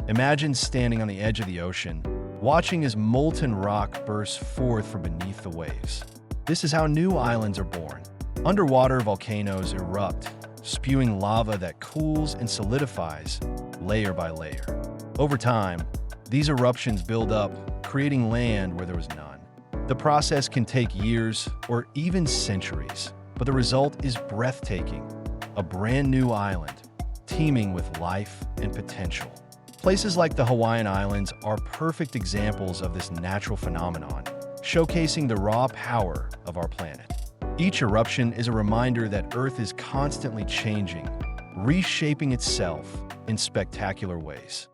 Imagine standing on the edge of the ocean, watching as molten rock bursts forth from beneath the waves. This is how new islands are born. Underwater volcanoes erupt, spewing lava that cools and solidifies layer by layer. Over time, these eruptions build up, creating land where there was none. The process can take years or even centuries, but the result is breathtaking. A brand new island, teeming with life and potential. Places like the Hawaiian Islands are perfect examples of this natural phenomenon, showcasing the raw power of our planet. Each eruption is a reminder that Earth is constantly changing, reshaping itself in spectacular ways.